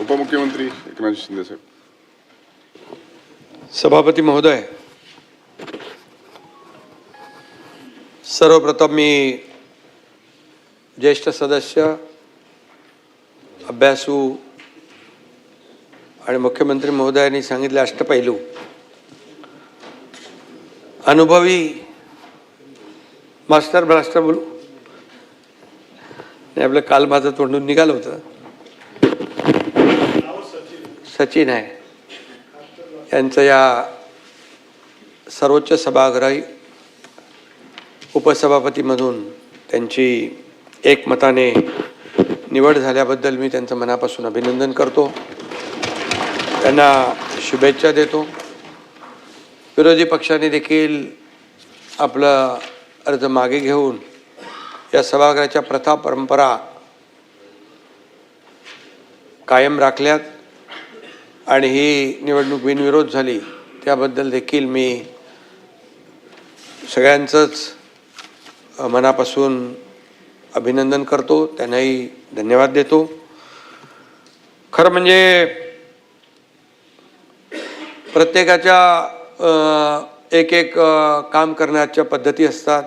उपमुख्यमंत्री एकनाथ शिंदे साहेब. सभापती महोदय, सर्वप्रथम मी ज्येष्ठ सदस्य, अभ्यासू आणि मुख्यमंत्री महोदयांनी सांगितले अष्टपैलू, अनुभवी मास्टर ब्लास्टर बोलू नाही, आपलं काल माझं तोंडून निघालं होतं. सचिन आहे यांचं या सर्वोच्च सभागृही उपसभापतीमधून त्यांची एकमताने निवड झाल्याबद्दल मी त्यांचं मनापासून अभिनंदन करतो, त्यांना शुभेच्छा देतो. विरोधी पक्षाने देखील आपलं अर्ज मागे घेऊन या सभागृहाच्या प्रथा परंपरा कायम राखल्यात आणि ही निवडणूक बिनविरोध झाली, त्याबद्दल देखील मी सगळ्यांचंच मनापासून अभिनंदन करतो, त्यांनाही धन्यवाद देतो. खरं म्हणजे प्रत्येकाच्या एक एक काम करण्याच्या पद्धती असतात,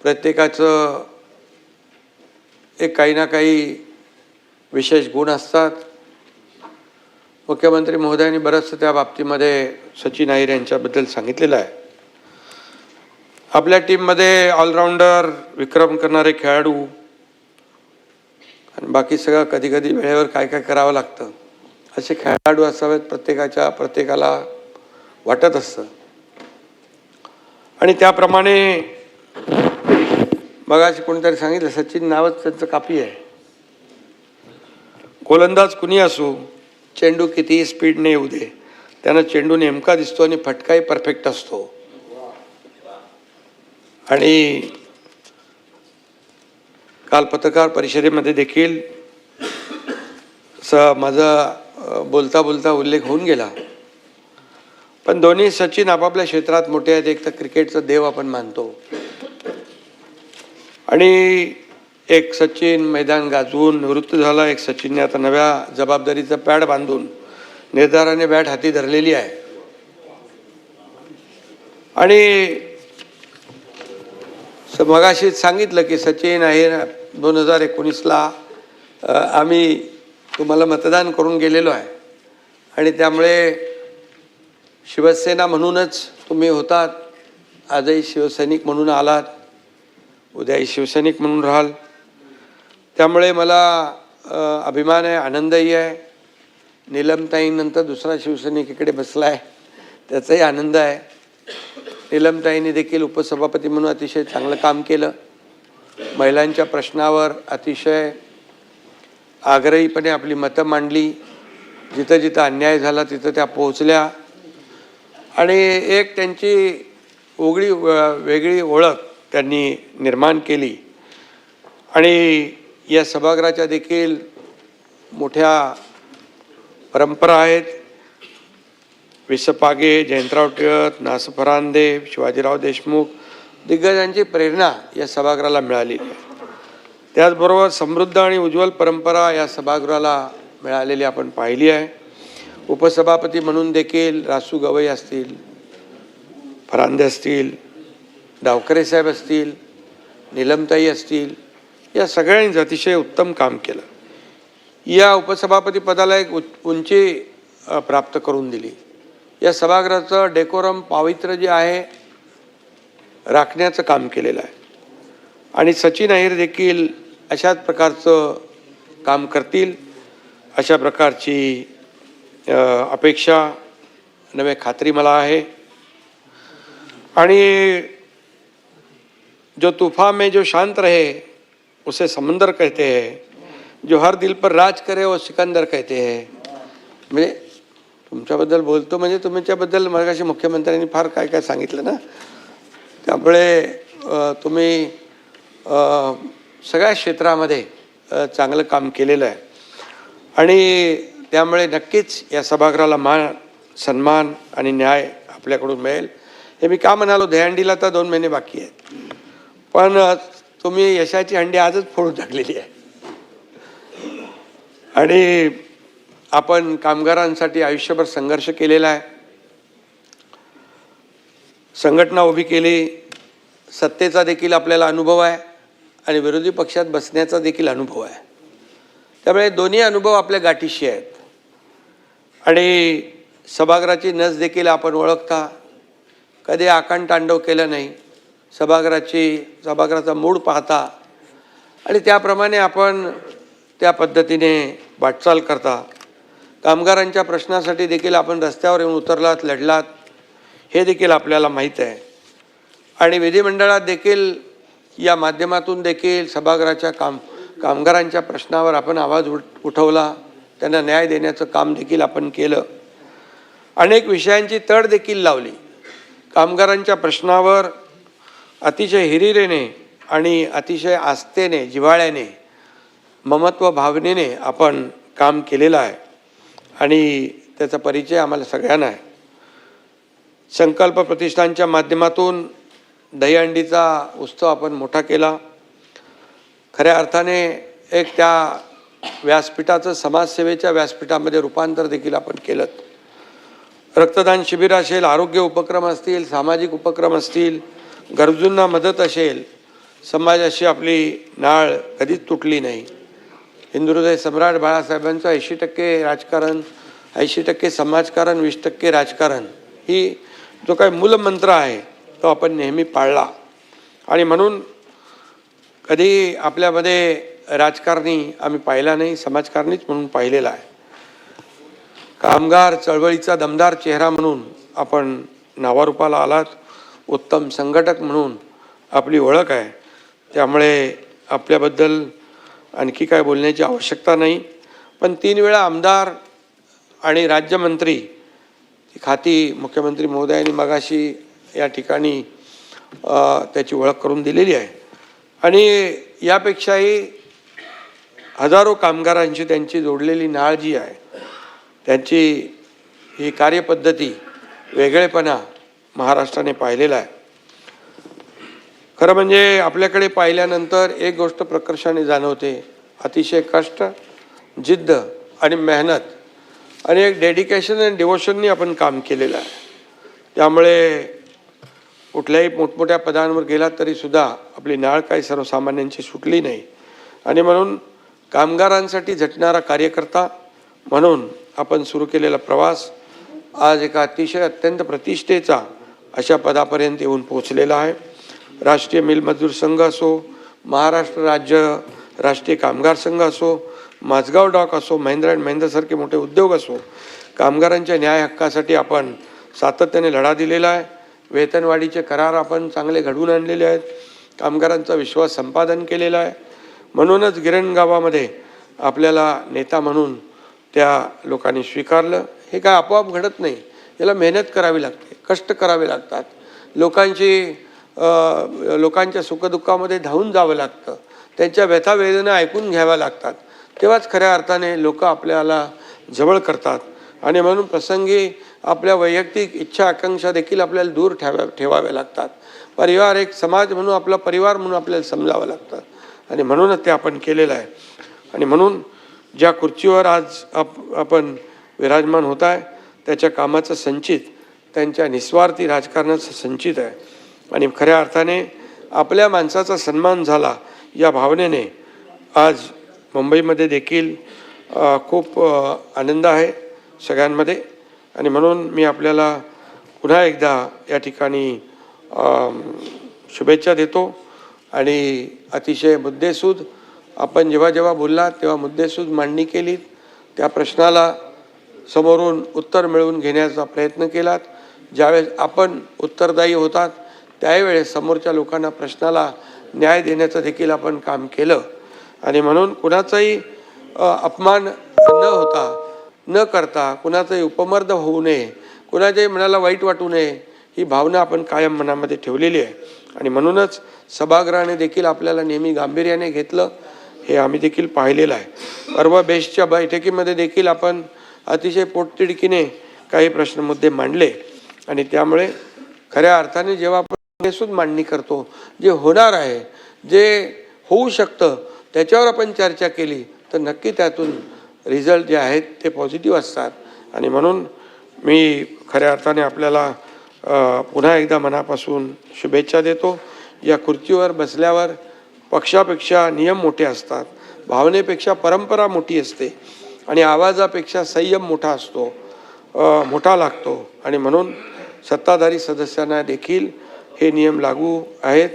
प्रत्येकाचं एक काही ना काही विशेष गुण असतात. मुख्यमंत्री महोदयांनी बरंचसं त्या बाबतीमध्ये सचिन अहिर यांच्याबद्दल सांगितलेलं आहे. आपल्या टीममध्ये ऑलराऊंडर, विक्रम करणारे खेळाडू आणि बाकी सगळं कधी कधी वेळेवर काय काय करावं लागतं असे खेळाडू असावेत, प्रत्येकाला वाटत असतं. आणि त्याप्रमाणे मगाशी कोणीतरी सांगितलं, सचिन नावच त्यांचं कापी आहे. गोलंदाज कुणी असो, चेंडू कितीही स्पीडने येऊ दे, त्यांना चेंडू नेमका दिसतो आणि फटकाही परफेक्ट असतो. आणि काल पत्रकार परिषदेमध्ये देखील माझा बोलता बोलता उल्लेख होऊन गेला, पण दोन्ही सचिन आपापल्या क्षेत्रात मोठे आहेत. एक तर क्रिकेटचा देव आपण मानतो आणि एक सचिन मैदान गाजवून निवृत्त झाला, एक सचिनने आता नव्या जबाबदारीचं पॅड बांधून निर्धाराने बॅट हाती धरलेली आहे. आणि मगाशीच सांगितलं की सचिन आहे 2019ला आम्ही तुम्हाला मतदान करून गेलेलो आहे आणि त्यामुळे शिवसेना म्हणूनच तुम्ही होतात, आजही शिवसैनिक म्हणून आलात, उद्याही शिवसैनिक म्हणून राहाल. त्यामुळे मला अभिमान आहे, आनंदही आहे. नीलमताईंनंतर दुसरा शिवसैनिक इकडे बसला आहे, त्याचाही आनंद आहे. नीलमताईंनी देखील उपसभापती म्हणून अतिशय चांगलं काम केलं, महिलांच्या प्रश्नावर अतिशय आग्रहीपणे आपली मतं मांडली, जिथं जिथं अन्याय झाला तिथं त्या पोहोचल्या आणि एक त्यांची वेगळी ओळख त्यांनी निर्माण केली. आणि या सभागृहाच्या देखील मोठ्या परंपरा आहेत. विसपागे, जयंतराव टिळक, ना. स. फरांदे, शिवाजीराव देशमुख दिग्गजांची प्रेरणा या सभागृहाला मिळाली. त्याचबरोबर समृद्ध आणि उज्ज्वल परंपरा या सभागृहाला मिळालेली आपण पाहिली आहे. उपसभापती म्हणून देखील रासू गवई असतील, फरांदे असतील, डावकरे साहेब असतील, नीलमताई असतील, या सगळ्यांनी अतिशय उत्तम काम केलं. या उपसभापती पदाला एक उंची प्राप्त करून दिली. या सभागृहाचं डेकोरम, पावित्र्य जे आहे राखण्याचं काम केलेलं आहे. आणि सचिन अहिर देखील अशाच प्रकारचं काम करतील अशा प्रकारची अपेक्षा नव्हे खात्री मला आहे. आणि जो तूफान में जो शांत रहे उसे समंदर कहते हैं, जो हर दिल पर राज करे वो सिकंदर कहते हैं. म्हणजे तुमच्याबद्दल बोलतो म्हणजे तुमच्याबद्दल मगाशी मुख्यमंत्र्यांनी फार काय काय सांगितलं ना, त्यामुळे तुम्ही सगळ्या क्षेत्रामध्ये चांगलं काम केलेलं आहे आणि त्यामुळे नक्कीच या सभागृहाला मान, सन्मान आणि न्याय आपल्याकडून मिळेल. हे मी का म्हणालो, दहीहंडीला तर 2 महिने बाकी आहेत, पण तुम्ही यशाची हंडी आजच फोडून टाकलेली आहे. आणि आपण कामगारांसाठी आयुष्यभर संघर्ष केलेला आहे, संघटना उभी केली, सत्तेचा देखील आपल्याला अनुभव आहे आणि विरोधी पक्षात बसण्याचा देखील अनुभव आहे. त्यामुळे दोन्ही अनुभव आपल्या गाठीशी आहेत. आणि सभागृहाची नस देखील आपण ओळखता, कधी आकांड तांडव केलं नाही, सभागृहाचा मूड पाहता आणि त्याप्रमाणे आपण त्या पद्धतीने वाटचाल करता. कामगारांच्या प्रश्नासाठी देखील आपण रस्त्यावर येऊन उतरलात, लढलात, हे देखील आपल्याला माहीत आहे. आणि विधिमंडळात देखील या माध्यमातून देखील सभागृहाच्या कामगारांच्या प्रश्नावर आपण आवाज उठवला, त्यांना न्याय देण्याचं काम देखील आपण केलं. अनेक विषयांची तड देखील लावली. कामगारांच्या प्रश्नावर अतिशय हिरिरीने आणि अतिशय आस्थेने, जिव्हाळ्याने, ममत्व भावनेने आपण काम केलेलं आहे आणि त्याचा परिचय आम्हाला सगळ्यांना आहे. संकल्प प्रतिष्ठानच्या माध्यमातून दहीहंडीचा उत्सव आपण मोठा केला. खऱ्या अर्थाने एक त्या व्यासपीठाचं समाजसेवेच्या व्यासपीठामध्ये रूपांतर देखील आपण केलं. रक्तदान शिबिर असेल, आरोग्य उपक्रम असतील, सामाजिक उपक्रम असतील, गरजूंना मदत असेल, समाजाशी आपली नाळ कधीच तुटली नाही. हिंदुहृदय सम्राट बाळासाहेबांचं 80% राजकारण, 80% समाजकारण, 20% राजकारण, ही जो काही मूलमंत्र आहे तो आपण नेहमी पाळला. आणि म्हणून कधी आपल्यामध्ये राजकारणी आम्ही पाहिला नाही, समाजकारणीच म्हणून पाहिलेला आहे. कामगार चळवळीचा दमदार चेहरा म्हणून आपण नावारूपाला आलात, उत्तम संघटक म्हणून आपली ओळख आहे. त्यामुळे आपल्याबद्दल आणखी काय बोलण्याची आवश्यकता नाही. पण 3 वेळा आमदार आणि राज्यमंत्री खाती मुख्यमंत्री महोदयांनी मगाशी या ठिकाणी त्याची ओळख करून दिलेली आहे. आणि यापेक्षाही हजारो कामगारांची त्यांची जोडलेली नाळ जी आहे, त्यांची ही कार्यपद्धती, वेगळेपणा महाराष्ट्राने पाहिलेला आहे. खरं म्हणजे आपल्याकडे पाहिल्यानंतर एक गोष्ट प्रकर्षाने जाणवते, अतिशय कष्ट, जिद्द आणि मेहनत आणि एक डेडिकेशन आणि डिवोशननी आपण काम केलेलं आहे. त्यामुळे कुठल्याही मोठमोठ्या पदांवर गेलात तरीसुद्धा आपली नाळ काही सर्वसामान्यांची सुटली नाही. आणि म्हणून कामगारांसाठी झटणारा कार्यकर्ता म्हणून आपण सुरू केलेला प्रवास आज एका अतिशय अत्यंत प्रतिष्ठेचा अशा पदापर्यंत येऊन पोहोचलेला आहे. राष्ट्रीय मिल मजदूर संघ असो, महाराष्ट्र राज्य राष्ट्रीय कामगार संघ असो, माझगाव डॉक असो, महिंद्रा अँड महिंद्रासारखे मोठे उद्योग असो, कामगारांच्या न्याय हक्कासाठी आपण सातत्याने लढा दिलेला आहे. वेतनवाढीचे करार आपण चांगले घडवून आणलेले आहेत. कामगारांचा विश्वास संपादन केलेला आहे. म्हणूनच गिरण गावामध्ये आपल्याला नेता म्हणून त्या लोकांनी स्वीकारलं. हे काय आपोआप घडत नाही, याला मेहनत करावी लागते, कष्ट करावे लागतात, लोकांच्या सुखदुःखामध्ये धावून जावं लागतं, त्यांच्या व्यथा वेदना ऐकून घ्याव्या लागतात. तेव्हाच खऱ्या अर्थाने लोक आपल्याला जवळ करतात. आणि म्हणून प्रसंगी आपल्या वैयक्तिक इच्छा आकांक्षा देखील आपल्याला दूर ठेवाव्या लागतात. परिवार एक समाज म्हणून, आपला परिवार म्हणून आपल्याला समजावं लागतं. आणि म्हणूनच ते आपण केलेलं आहे. आणि म्हणून ज्या खुर्चीवर आज आपण विराजमान होत आहे त्याच्या कामाचं संचित, त्यांच्या निस्वार्थी राजकारणाचं संचित आहे. आणि खऱ्या अर्थाने आपल्या माणसाचा सन्मान झाला या भावनेने आज मुंबईमध्ये देखील खूप आनंद आहे सगळ्यांमध्ये. आणि म्हणून मी आपल्याला पुन्हा एकदा या ठिकाणी शुभेच्छा देतो. आणि अतिशय मुद्देसूद आपण जेव्हा बोललात तेव्हा मुद्देसूद मांडणी केलीत, त्या प्रश्नाला समोरून उत्तर मिळवून घेण्याचा प्रयत्न केलात. ज्यावेळेस आपण उत्तरदायी होतात त्यावेळेस समोरच्या लोकांना प्रश्नाला न्याय देण्याचं देखील आपण काम केलं. आणि म्हणून कुणाचाही अपमान न करता, कुणाचाही उपमर्द होऊ नये, कुणाच्याही मनाला वाईट वाटू नये, ही भावना आपण कायम मनामध्ये ठेवलेली आहे. आणि म्हणूनच सभागृहाने देखील आपल्याला नेहमी गांभीर्याने घेतलं, हे आम्ही देखील पाहिलेलं आहे. परवा बेस्टच्या बैठकीमध्ये देखील आपण अतिशय पोटतिडकीने काही प्रश्न मुद्दे मांडले. आणि त्यामुळे खऱ्या अर्थाने जेव्हा आपण मांडणी करतो, जे होणार आहे, जे होऊ शकतं त्याच्यावर आपण चर्चा केली तर नक्की त्यातून रिझल्ट जे आहेत ते पॉझिटिव्ह असतात. आणि म्हणून मी खऱ्या अर्थाने आपल्याला पुन्हा एकदा मनापासून शुभेच्छा देतो. या खुर्चीवर बसल्यावर पक्षापेक्षा नियम मोठे असतात, भावनेपेक्षा परंपरा मोठी असते आणि आवाजापेक्षा संयम मोठा असतो, मोठा लागतो. आणि म्हणून सत्ताधारी सदस्यांना देखील हे नियम लागू आहेत.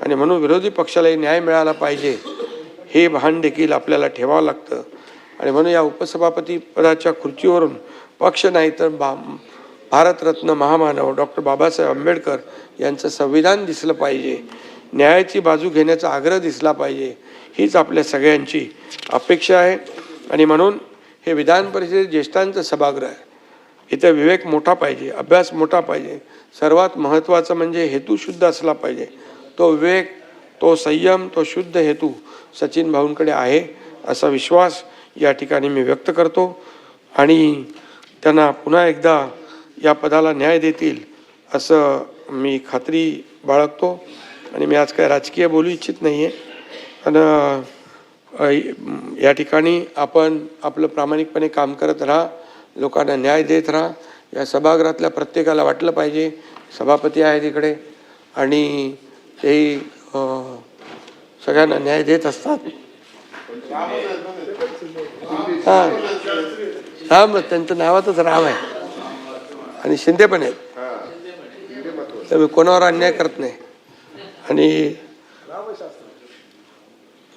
आणि म्हणून विरोधी पक्षालाही न्याय मिळाला पाहिजे हे भान देखील आपल्याला ठेवावं लागतं. आणि म्हणून या उपसभापती पदाच्या खुर्चीवरून पक्ष नाही तर भारतरत्न महामानव डॉक्टर बाबासाहेब आंबेडकर यांचं संविधान दिसलं पाहिजे, न्यायाची बाजू घेण्याचा आग्रह दिसला पाहिजे, हीच आपल्या सगळ्यांची अपेक्षा आहे. आणि म्हणून हे विधान परिषदेत ज्येष्ठांचं सभागृह आहे. इथं विवेक मोठा पाहिजे, अभ्यास मोठा पाहिजे, सर्वात महत्त्वाचं म्हणजे हेतू शुद्ध असला पाहिजे. तो विवेक, तो संयम, तो शुद्ध हेतू सचिन भाऊंकडे आहे असा विश्वास या ठिकाणी मी व्यक्त करतो. आणि त्यांना पुन्हा एकदा या पदाला न्याय देतील असं मी खात्री बाळगतो. आणि मी आज काय राजकीय बोलू इच्छित नाही आहे. आणि या ठिकाणी आपण आपलं प्रामाणिकपणे काम करत राहा, लोकांना न्याय देत राहा. या सभागृहातल्या प्रत्येकाला वाटलं पाहिजे सभापती आहेत इकडे आणि तेही सगळ्यांना न्याय देत असतात. हां राम, त्यांचं नावातच राम आहे आणि शिंदे पण आहेत, तर मी कोणावर अन्याय करत नाही.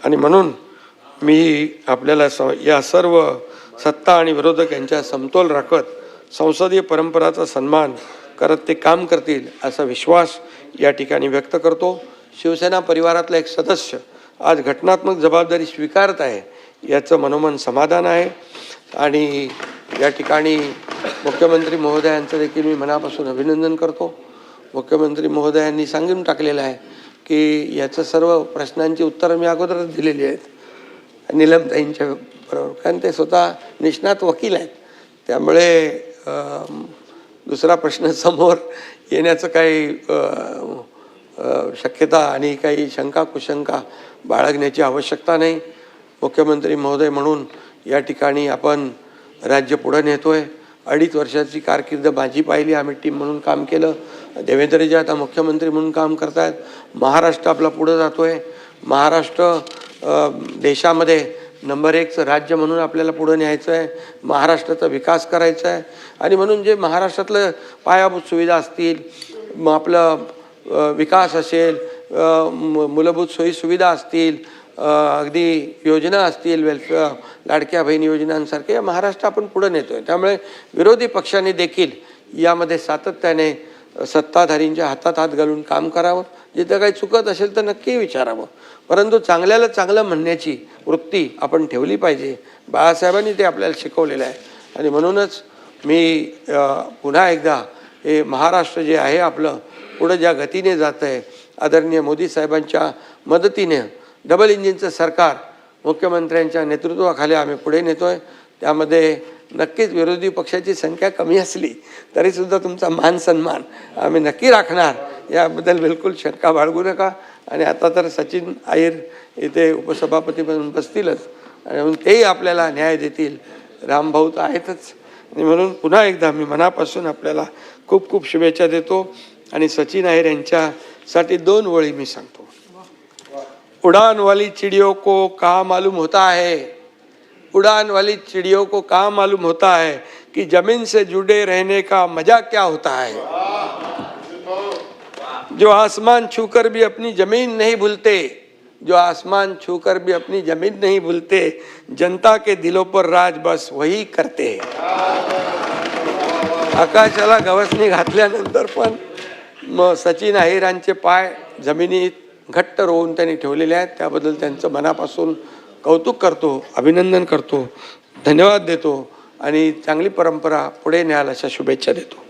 आणि म्हणून मी आपल्याला या सर्व सत्ता आणि विरोधक यांच्या समतोल राखत संसदीय परंपराचा सन्मान करत ते काम करतील असा विश्वास या ठिकाणी व्यक्त करतो. शिवसेना परिवारातला एक सदस्य आज घटनात्मक जबाबदारी स्वीकारत आहे याचं मनोमन समाधान आहे. आणि या ठिकाणी मुख्यमंत्री महोदयांचं देखील मी मनापासून अभिनंदन करतो. मुख्यमंत्री महोदयांनी सांगून टाकलेलं आहे की याचं सर्व प्रश्नांची उत्तरं मी अगोदरच दिलेली आहेत नीलमताईंच्या बरोबर, कारण ते स्वतः निष्णात वकील आहेत. त्यामुळे दुसरा प्रश्न समोर येण्याचं काही शक्यता आणि काही शंका कुशंका बाळगण्याची आवश्यकता नाही. मुख्यमंत्री महोदय म्हणून या ठिकाणी आपण राज्य पुढं नेतोय. 2.5 वर्षाची कारकीर्द माझी पाहिली, आम्ही टीम म्हणून काम केलं. देवेंद्रजी आता मुख्यमंत्री म्हणून काम करतायत. महाराष्ट्र आपला पुढं जातोय. महाराष्ट्र देशामध्ये नंबर 1चं राज्य म्हणून आपल्याला पुढं न्यायचं आहे. महाराष्ट्राचा विकास करायचा आहे. आणि म्हणून जे महाराष्ट्रातलं पायाभूत सुविधा असतील, मग आपलं विकास असेल, मूलभूत सोयीसुविधा असतील, अगदी योजना असतील, वेलफेअर लाडक्या बहीण योजनांसारखे या महाराष्ट्र आपण पुढे नेतोय. त्यामुळे विरोधी पक्षांनी देखील यामध्ये सातत्याने सत्ताधारींच्या हातात हात घालून काम करावं. जिथं काही चुकत असेल तर नक्की विचारावं, परंतु चांगल्याला चांगलं म्हणण्याची वृत्ती आपण ठेवली पाहिजे. बाळासाहेबांनी ते आपल्याला शिकवलेलं आहे. आणि म्हणूनच मी पुन्हा एकदा हे महाराष्ट्र जे आहे आपलं पुढं ज्या गतीने जात आहे, आदरणीय मोदी साहेबांच्या मदतीने डबल इंजिनचं सरकार मुख्यमंत्र्यांच्या नेतृत्वाखाली आम्ही पुढे नेतोय. त्यामध्ये नक्कीच विरोधी पक्षाची संख्या कमी असली तरीसुद्धा तुमचा मान सन्मान आम्ही नक्की राखणार, याबद्दल बिलकुल शंका बाळगू नका. आणि आता तर सचिन अहिर इथे उपसभापती म्हणून बसतीलच आणि म्हणून तेही आपल्याला न्याय देतील. रामभाऊ तर आहेतच. आणि म्हणून पुन्हा एकदा मी मनापासून आपल्याला खूप खूप शुभेच्छा देतो. आणि सचिन अहिर यांच्यासाठी 2 ओळी मी सांगतो. उड़ान वाली चिड़ियों को कहाँ मालूम होता है, उड़ान वाली चिड़ियों को कहाँ मालूम होता है कि जमीन से जुड़े रहने का मजा क्या होता है. जो आसमान छूकर भी अपनी जमीन नहीं भूलते, जो आसमान छूकर भी अपनी जमीन नहीं भूलते, जनता के दिलों पर राज बस वही करते. आकाशाला गवसणी घातल्यानंतर पण मग सचिन अहिरांचे पाय जमिनीत घट्ट रोवून त्यांनी ठेवलेले आहेत. त्याबद्दल त्यांचं मनापासून कौतुक करतो, अभिनंदन करतो, धन्यवाद देतो आणि चांगली परंपरा पुढे न्याल अशा शुभेच्छा देतो.